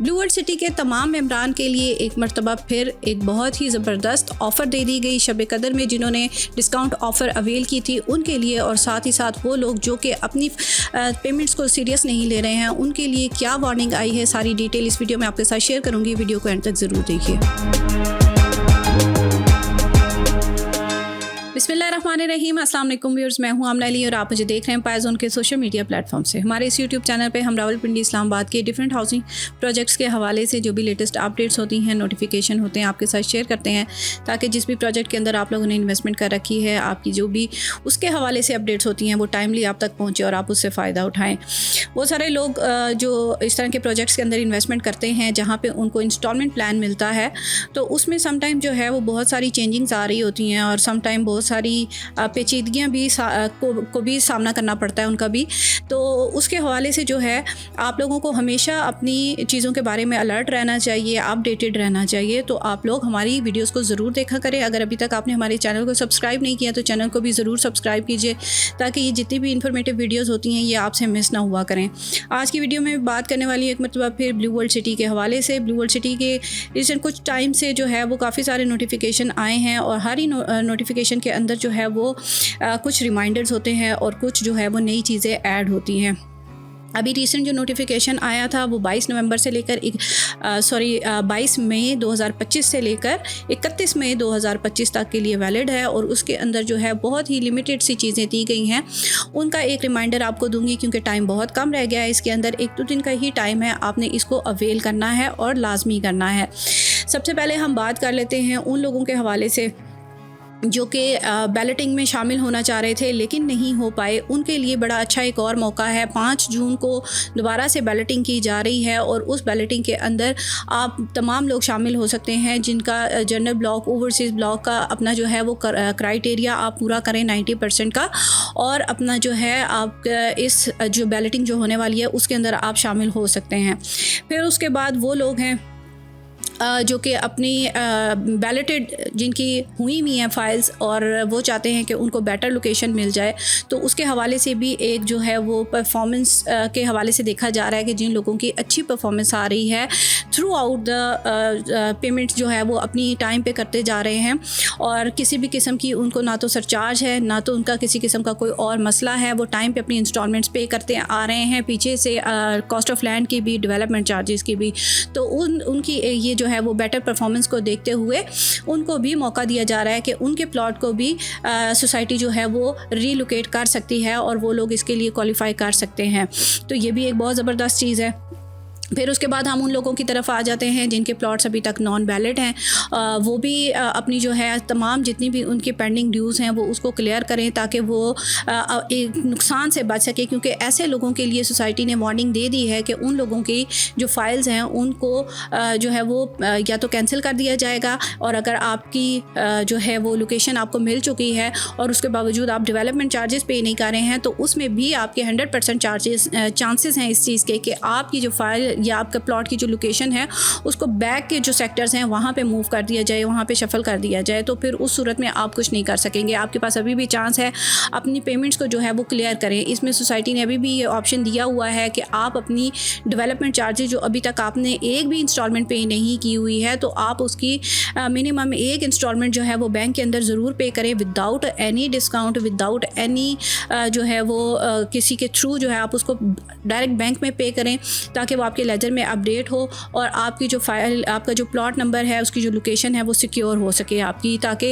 Blue world city के तमाम मेंबरान के लिए एक मरतबा फिर एक बहुत ही ज़बरदस्त ऑफ़र दे दी गई शब कदर में। जिन्होंने डिस्काउंट ऑफ़र अवेल की थी उनके लिए, और साथ ही साथ वो लोग जो कि अपनी पेमेंट्स को सीरियस नहीं ले रहे हैं उनके लिए क्या वार्निंग आई है, सारी डिटेल इस वीडियो में आपके साथ शेयर करूँगी। वीडियो को एंड तक ज़रूर देखिए। बिस्मिल्लाहिर्रहमानिर्रहीम, अस्सलाम वालेकुम व्यूअर्स, मैं हूं आमना अली और आप मुझे देख रहे हैं पायज़ोन के सोशल मीडिया प्लेटफॉर्म से। हमारे इस यूट्यूब चैनल पे हम रावलपिंडी इस्लामाबाद के डिफरेंट हाउसिंग प्रोजेक्ट्स के हवाले से जो भी लेटेस्ट अपडेट्स होती हैं, नोटिफिकेशन होते हैं, आपके साथ शेयर करते हैं ताकि जिस भी प्रोजेक्ट के अंदर आप लोगों ने इन्वेस्टमेंट कर रखी है, आपकी जो भी उसके हवाले से अपडेट्स होती हैं वो टाइमली आप तक पहुँचे और आप उससे फ़ायदा उठाएँ। बहुत सारे लोग जो इस तरह के प्रोजेक्ट्स के अंदर इन्वेस्टमेंट करते हैं जहाँ पर उनको इंस्टॉलमेंट प्लान मिलता है, तो उसमें समटाइम जो है वो बहुत सारी चेंजिंग्स आ रही होती हैं और समटाइम बहुत सारी पेचीदगियाँ भी को भी सामना करना पड़ता है उनका भी। तो उसके हवाले से जो है आप लोगों को हमेशा अपनी चीज़ों के बारे में अलर्ट रहना चाहिए, अपडेटेड रहना चाहिए। तो आप लोग हमारी वीडियोस को ज़रूर देखा करें। अगर अभी तक आपने हमारे चैनल को सब्सक्राइब नहीं किया तो चैनल को भी ज़रूर सब्सक्राइब कीजिए ताकि ये जितनी भी इंफॉर्मेटिव वीडियोज़ होती हैं ये आपसे मिस ना हुआ करें। आज की वीडियो में बात करने वाली एक मतलब फिर ब्लू वर्ल्ड सिटी के हवाले से। ब्लू वर्ल्ड सिटी के रिसेंट कुछ टाइम से जो है वो काफ़ी सारे नोटिफिकेशन आए हैं और हर ही नोटिफिकेशन के अंदर जो है वो कुछ रिमाइंडर्स होते हैं और कुछ जो है वो नई चीज़ें ऐड होती हैं। अभी रिसेंट जो नोटिफिकेशन आया था वो 22 नवंबर से लेकर 22 मई 2025 से लेकर 31 मई 2025 तक के लिए वैलिड है और उसके अंदर जो है बहुत ही लिमिटेड सी चीज़ें दी गई हैं। उनका एक रिमाइंडर आपको दूंगी क्योंकि टाइम बहुत कम रह गया है। इसके अंदर 1-2 दिन का ही टाइम है, आपने इसको अवेल करना है और लाजमी करना है। सबसे पहले हम बात कर लेते हैं उन लोगों के हवाले से जो कि बैलेटिंग में शामिल होना चाह रहे थे लेकिन नहीं हो पाए। उनके लिए बड़ा अच्छा एक और मौका है। 5 जून को दोबारा से बैलेटिंग की जा रही है और उस बैलेटिंग के अंदर आप तमाम लोग शामिल हो सकते हैं जिनका जनरल ब्लॉक, ओवरसीज़ ब्लॉक का अपना जो है वो क्राइटेरिया आप पूरा करें 90% का, और अपना जो है आप इस जो बैलेटिंग जो होने वाली है उसके अंदर आप शामिल हो सकते हैं। फिर उसके बाद वो लोग हैं जो कि अपनी बैलेटेड जिनकी हुई हुई हैं फाइल्स और वो चाहते हैं कि उनको बेटर लोकेशन मिल जाए, तो उसके हवाले से भी एक जो है वो परफॉर्मेंस के हवाले से देखा जा रहा है कि जिन लोगों की अच्छी परफॉर्मेंस आ रही है थ्रू आउट द पेमेंट जो है वो अपनी टाइम पे करते जा रहे हैं और किसी भी किस्म की उनको ना तो सरचार्ज है ना तो उनका किसी किस्म का कोई और मसला है। वो टाइम पे अपनी इंस्टॉलमेंट्स पे करते आ रहे हैं, पीछे से कॉस्ट ऑफ लैंड की भी, डेवलपमेंट चार्जेस की भी। तो उनकी ये जो है वो बेटर परफॉर्मेंस को देखते हुए उनको भी मौका दिया जा रहा है कि उनके प्लॉट को भी सोसाइटी जो है वो रीलोकेट कर सकती है और वो लोग इसके लिए क्वालिफाई कर सकते हैं। तो ये भी एक बहुत ज़बरदस्त चीज़ है। फिर उसके बाद हम उन लोगों की तरफ आ जाते हैं जिनके प्लॉट्स अभी तक नॉन बैलेट हैं। वो भी अपनी जो है तमाम जितनी भी उनकी पेंडिंग ड्यूज़ हैं वो उसको क्लियर करें ताकि वो एक नुकसान से बच सके, क्योंकि ऐसे लोगों के लिए सोसाइटी ने वार्निंग दे दी है कि उन लोगों की जो फाइल्स हैं उनको जो है वो या तो कैंसिल कर दिया जाएगा, और अगर आपकी जो है वो लोकेशन आपको मिल चुकी है और उसके बावजूद आप डेवलपमेंट चार्जेस पे नहीं कर रहे हैं तो उसमें भी आपके 100% चांसेस हैं इस चीज़ के कि आपकी जो फाइल या आपका प्लॉट की जो लोकेशन है उसको बैक के जो सेक्टर्स हैं वहाँ पे मूव कर दिया जाए, वहाँ पे शफल कर दिया जाए। तो फिर उस सूरत में आप कुछ नहीं कर सकेंगे। आपके पास अभी भी चांस है अपनी पेमेंट्स को जो है वो क्लियर करें। इसमें सोसाइटी ने अभी भी ये ऑप्शन दिया हुआ है कि आप अपनी डेवलपमेंट चार्जेस जो अभी तक आपने एक भी इंस्टॉलमेंट पे नहीं की हुई है तो आप उसकी मिनिमम एक इंस्टॉलमेंट जो है वो बैंक के अंदर ज़रूर पे करें without any discount, without any जो है वो किसी के थ्रू जो है आप उसको डायरेक्ट बैंक में पे करें ताकि वो आपके लेजर में अपडेट हो और आपकी जो फाइल, आपका जो प्लॉट नंबर है, उसकी जो लोकेशन है वो सिक्योर हो सके आपकी, ताकि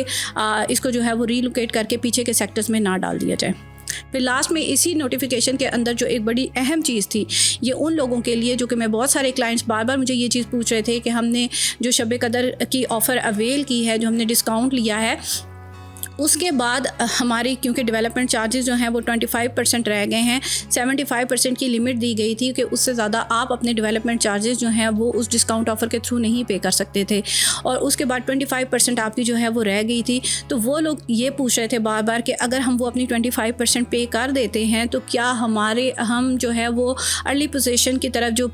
इसको जो है वो रीलोकेट करके पीछे के सेक्टर्स में ना डाल दिया जाए। फिर लास्ट में इसी नोटिफिकेशन के अंदर जो एक बड़ी अहम चीज़ थी ये उन लोगों के लिए जो कि मैं बहुत सारे क्लाइंट्स बार बार मुझे ये चीज़ पूछ रहे थे कि हमने जो शब कदर की ऑफ़र अवेल की है, जो हमने डिस्काउंट लिया है, उसके बाद हमारी क्योंकि डेवलपमेंट चार्जेस जो हैं वो 25% रह गए हैं। 75% की लिमिट दी गई थी कि उससे ज़्यादा आप अपने डेवलपमेंट चार्जेस जो हैं वो उस डिस्काउंट ऑफ़र के थ्रू नहीं पे कर सकते थे, और उसके बाद 25% आपकी जो है वो रह गई थी। तो वो लोग ये पूछ रहे थे बार बार कि अगर हम वो अपनी 25% पे कर देते हैं तो क्या हम जो है वो अर्ली पोजीशन की तरफ जो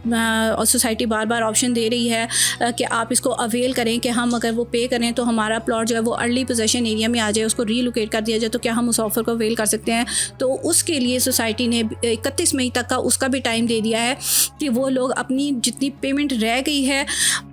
सोसाइटी बार बार ऑप्शन दे रही है कि आप इसको अवेल करें कि हम अगर वो पे करें तो हमारा प्लॉट जो है वो अर्ली पोजीशन एरिया में आ जाए, उसको रीलोकेट कर दिया जाए तो क्या हम उस ऑफ़र को अवेल कर सकते हैं। तो उसके लिए सोसाइटी ने 31 मई तक का उसका भी टाइम दे दिया है कि वो लोग अपनी जितनी पेमेंट रह गई है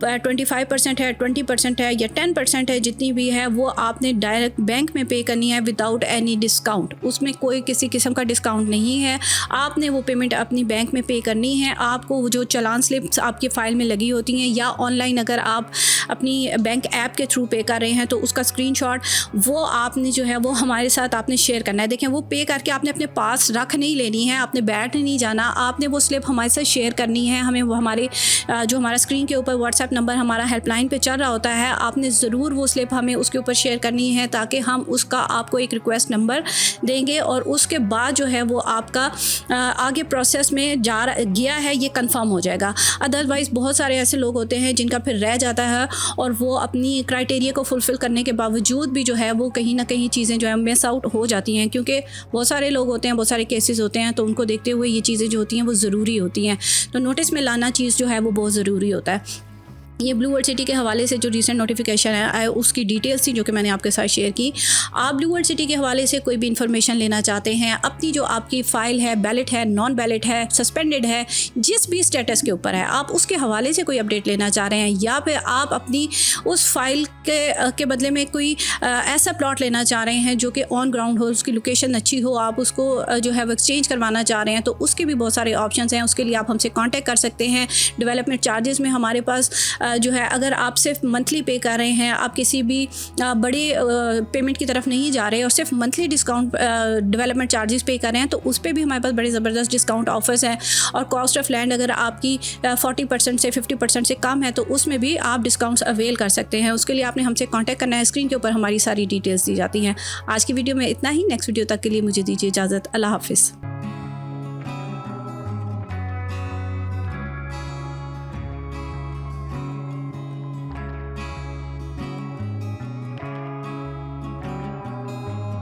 25% है, 20% है या 10% है, जितनी भी है वो आपने डायरेक्ट बैंक में पे करनी है विदाउट एनी डिस्काउंट। उसमें कोई किसी किस्म का डिस्काउंट नहीं है। आपने वो पेमेंट अपनी बैंक में पे करनी है। आपको वो जो चालान स्लिप्स आपकी फ़ाइल में लगी होती हैं या ऑनलाइन अगर आप अपनी बैंक ऐप के थ्रू पे कर रहे हैं तो उसका स्क्रीनशॉट वो आपने जो है वो हमारे साथ आपने शेयर करना है। देखें, वो पे करके आपने अपने पास रख नहीं लेनी है, आपने बैठ नहीं जाना, आपने वो स्लिप हमारे साथ शेयर करनी है। हमें वो हमारे जो हमारा स्क्रीन के ऊपर व्हाट्सएप नंबर हमारा हेल्पलाइन पे चल रहा होता है, आपने ज़रूर वो स्लिप हमें उसके ऊपर शेयर करनी है ताकि हम उसका आपको एक रिक्वेस्ट नंबर देंगे और उसके बाद जो है वो आपका आगे प्रोसेस में गया है ये कंफर्म हो जाएगा। अदरवाइज़ बहुत सारे ऐसे लोग होते हैं जिनका फिर रह जाता है और वो अपनी क्राइटेरिया को फुलफ़िल करने के बावजूद भी जो है वो कहीं ना कहीं चीज़ें जो है मिस आउट हो जाती हैं, क्योंकि बहुत सारे लोग होते हैं, बहुत सारे केसेस होते हैं, तो उनको देखते हुए ये चीज़ें जो होती हैं वो ज़रूरी होती हैं। तो नोटिस में लाना चीज़ जो है वो बहुत ज़रूरी होता है। ये ब्लू वर्ल्ड सिटी के हवाले से जो रीसेंट नोटिफिकेशन है उसकी डिटेल्स थी जो कि मैंने आपके साथ शेयर की। आप ब्लू वर्ल्ड सिटी के हवाले से कोई भी इन्फॉर्मेशन लेना चाहते हैं, अपनी जो आपकी फ़ाइल है, बैलेट है, नॉन बैलेट है, सस्पेंडेड है, जिस भी स्टेटस के ऊपर है, आप उसके हवाले से कोई अपडेट लेना चाह रहे हैं या फिर आप अपनी उस फाइल के बदले में कोई ऐसा प्लॉट लेना चाह रहे हैं जो कि ऑन ग्राउंड हो, उसकी लोकेशन अच्छी हो, आप उसको जो है वो एक्सचेंज करवाना चाह रहे हैं, तो उसके भी बहुत सारे ऑप्शंस हैं। उसके लिए आप हमसे कॉन्टैक्ट कर सकते हैं। डेवलपमेंट चार्जेस में हमारे पास जो है अगर आप सिर्फ मंथली पे कर रहे हैं, आप किसी भी बड़े पेमेंट की तरफ नहीं जा रहे और सिर्फ मंथली डिस्काउंट डेवलपमेंट चार्जेस पे कर रहे हैं, तो उस पर भी हमारे पास बड़े ज़बरदस्त डिस्काउंट ऑफर्स हैं। और कॉस्ट ऑफ लैंड अगर आपकी 40% से 50% से कम है तो उसमें भी आप डिस्काउंट्स अवेल कर सकते हैं। उसके लिए आपने हमसे कॉन्टैक्ट करना है। स्क्रीन के ऊपर हमारी सारी डिटेल्स दी जाती हैं। आज की वीडियो में इतना ही। नेक्स्ट वीडियो तक के लिए मुझे दीजिए इजाज़त। अल्लाह हाफिज़।